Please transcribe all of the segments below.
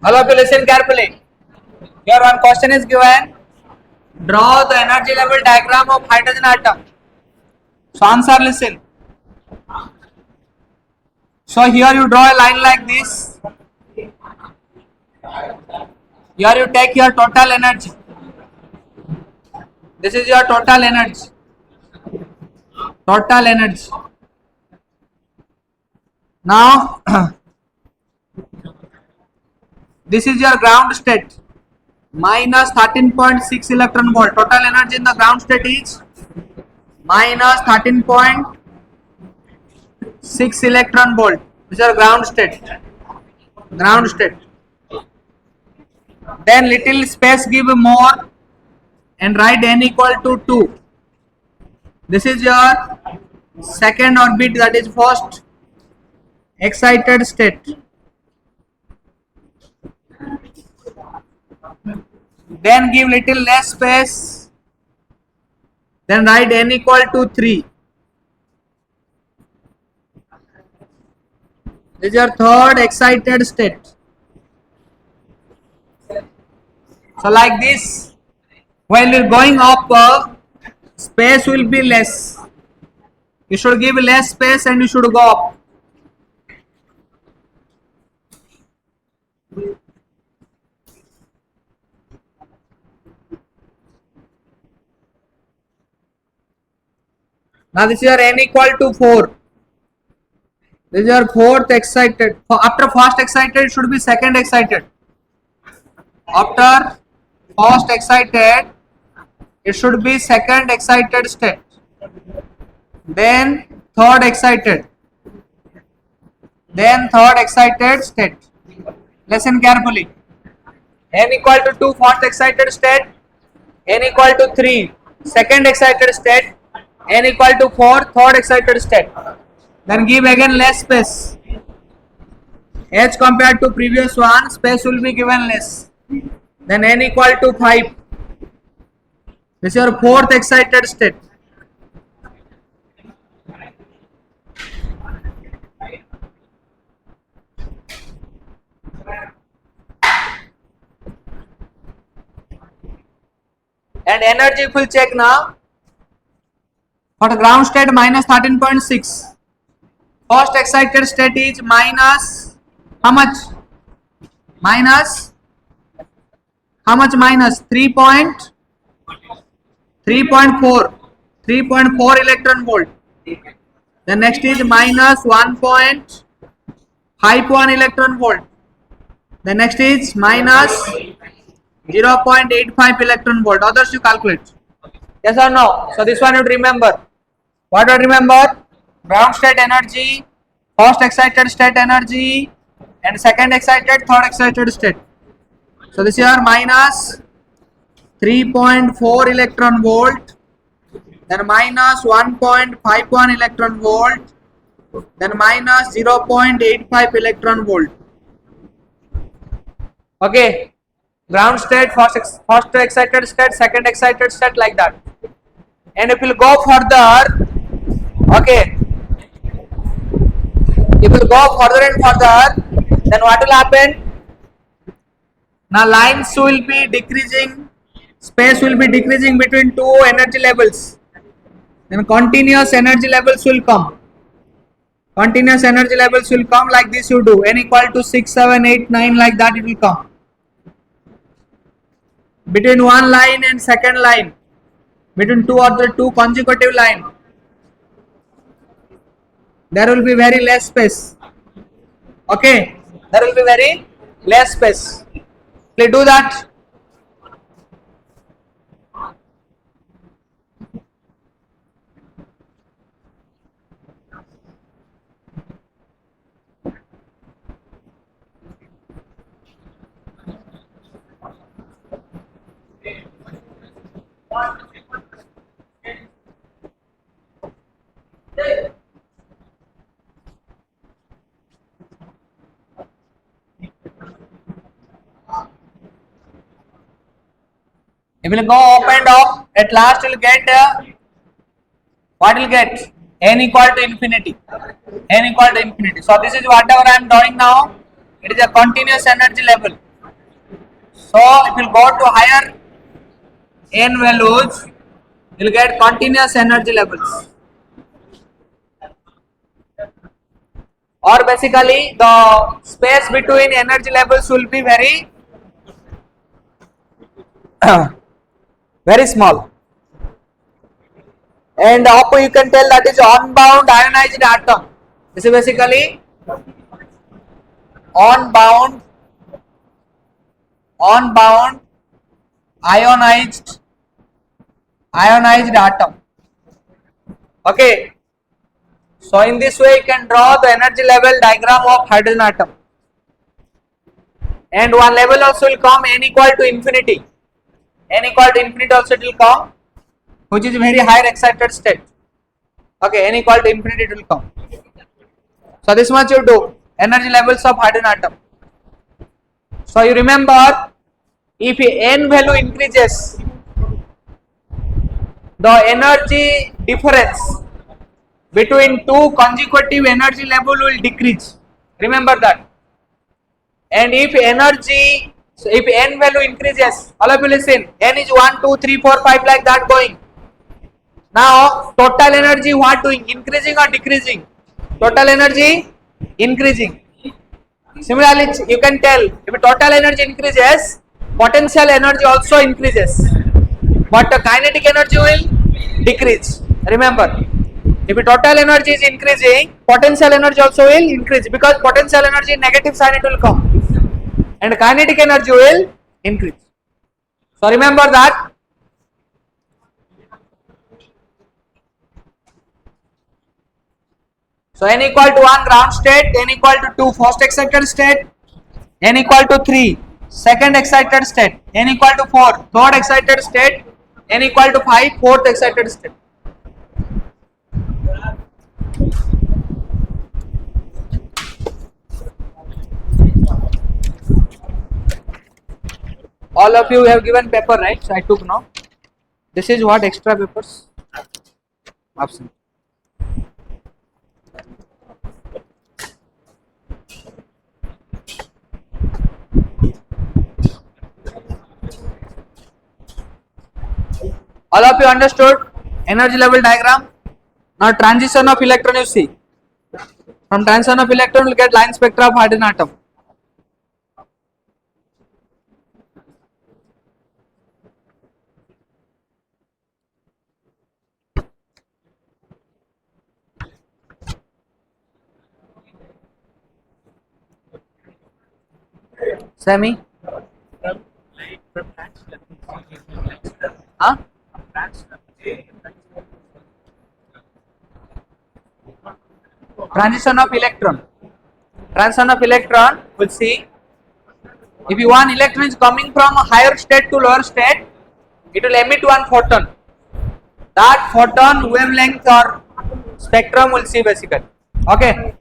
All of you listen carefully. Here one question is given. Draw the energy level diagram of hydrogen atom. So answer, listen. So here you draw a line like this. Here you take your total energy. This is your total energy. Total energy. Now this is your ground state. Minus 13.6 electron volt. Total energy in the ground state is minus 13.6 electron volt. This is your ground state. Ground state. Then little space give more and write n equal to 2. This is your second orbit, that is first excited state. Then give little less space. Then write n equal to 3. This is your third excited state. So like this, while you're going up, space will be less. You should give less space and you should go up. Now this is your n equal to 4. This is your fourth excited. After first excited, it should be second excited. After first excited, it should be second excited state. Then third excited. Then third excited state. Listen carefully. N equal to 2 first excited state. N equal to 3 second excited state. N equal to 4 third excited state. Then give again less space. H compared to previous one, space will be given less. Then n equal to 5. This is your fourth excited state. And energy if we'll check now. For the ground state minus 13.6. First excited state is minus how much? Minus how much? Minus 3.4 electron volt. The next is minus 1.51 electron volt. The next is minus 0.85 electron volt. Others you calculate. Yes or no? So this one you remember. What do you remember? Ground state energy, first excited state energy, and second excited, third excited state. So this is your minus 3.4 electron volt, then minus 1.51 electron volt, then minus 0.85 electron volt. Okay, ground state, first excited state, second excited state, like that. And if you go further, okay, if you go further and further, then what will happen? Now lines will be decreasing, space will be decreasing between two energy levels. Then continuous energy levels will come. Continuous energy levels will come like this you do. N equal to 6, 7, 8, 9, like that it will come. Between one line and second line, between two or the two consecutive line, there will be very less space. Okay, there will be very less space. Please do that. If you go up and up, at last you will get what will get? N equal to infinity. N equal to infinity. So this is whatever I am drawing now. It is a continuous energy level. So if you go to higher n values, you will get continuous energy levels, or basically the space between energy levels will be very very small. And up you can tell that is unbound ionized atom. This is basically unbound ionized atom. Okay. So in this way you can draw the energy level diagram of hydrogen atom. And one level also will come n equal to infinity. N equal to infinity also it will come, which is very higher excited state. Okay, n equal to infinity it will come. So this much you do, energy levels of hydrogen atom. So you remember, if n value increases, the energy difference between two consecutive energy level will decrease. Remember that. And if energy, so if n value increases, all of you listen, n is 1, 2, 3, 4, 5 like that going. Now total energy what doing? Increasing or decreasing? Total energy increasing. Similarly, you can tell if total energy increases, potential energy also increases, but the kinetic energy will decrease. Remember, if total energy is increasing, potential energy also will increase, because potential energy negative sign it will come, and kinetic energy will increase. So remember that. So n equal to 1 ground state, n equal to 2 first excited state, n equal to 3 second excited state, n equal to 4 third excited state, n equal to 5 fourth excited state. All of you have given paper, right? So I took now. This is what extra papers absent. All of you understood energy level diagram? Now transition of electron you see. From transition of electron we will get line spectra of hydrogen atom. Semi? Huh? Transition of electron. Transition of electron, we'll see. If you want electron is coming from a higher state to lower state, it will emit one photon. That photon wavelength or spectrum we'll see basically. Okay,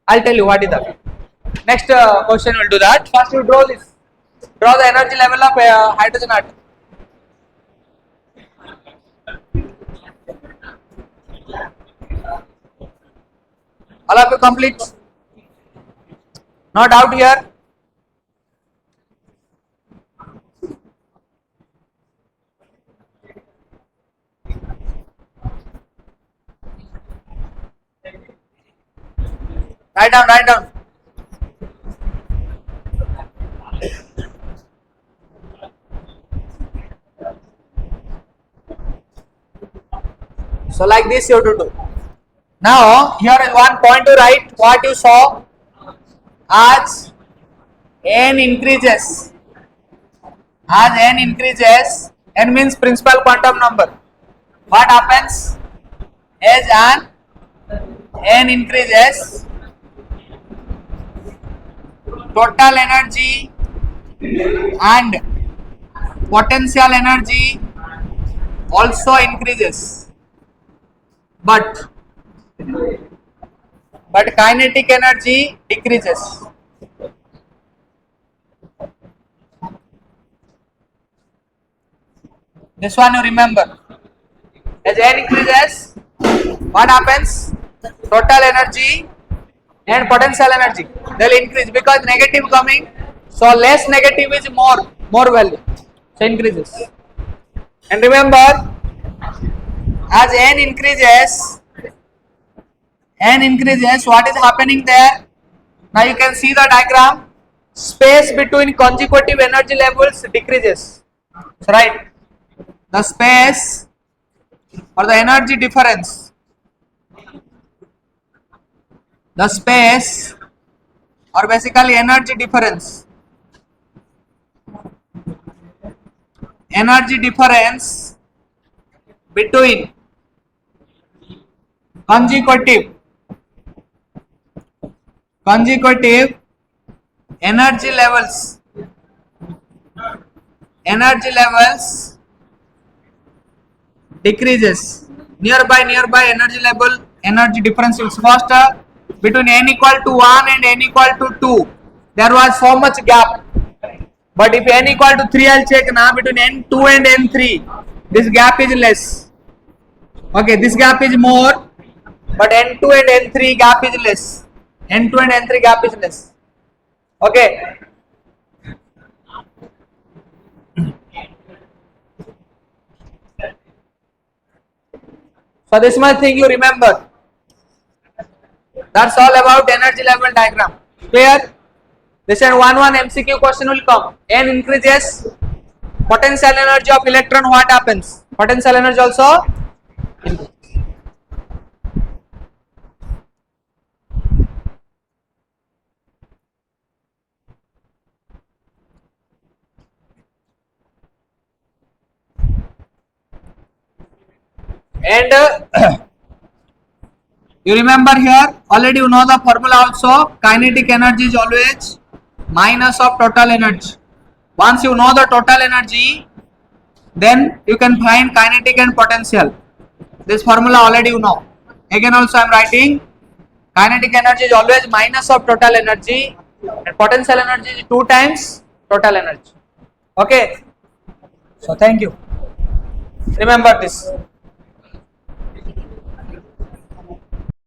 I'll tell you what is that. Next question will do that. First you draw this. Draw the energy level of hydrogen atom. All of you complete? No doubt here? Write down, write down. So like this you have to do. Now here is one point to write what you saw. As n increases, n means principal quantum number. What happens? As n increases, total energy and potential energy also increases, but kinetic energy decreases. This one you remember. As n increases, what happens? Total energy and potential energy, they will increase because negative coming, so less negative is more, more value, so increases. And remember, as n increases, what is happening there? Now you can see the diagram. Space between consecutive energy levels decreases. So right, the space or the energy difference, the space or basically energy difference between consecutive energy levels decreases. Nearby energy difference is faster. Between n equal to 1 and n equal to 2, there was so much gap. But if n equal to 3, I'll check now. Between n2 and n3, this gap is less. Okay, this gap is more, but n2 and n3 gap is less. n2 and n3 gap is less. Okay. So this much thing you remember. That's all about energy level diagram. Clear? Listen, 1 MCQ question will come. N increases, potential energy of electron, what happens? Potential energy also increases. And you remember here, already you know the formula also. Kinetic energy is always minus of total energy. Once you know the total energy, then you can find kinetic and potential. This formula already you know. Again also I am writing, kinetic energy is always minus of total energy and potential energy is 2 times total energy. Okay. So thank you. Remember this.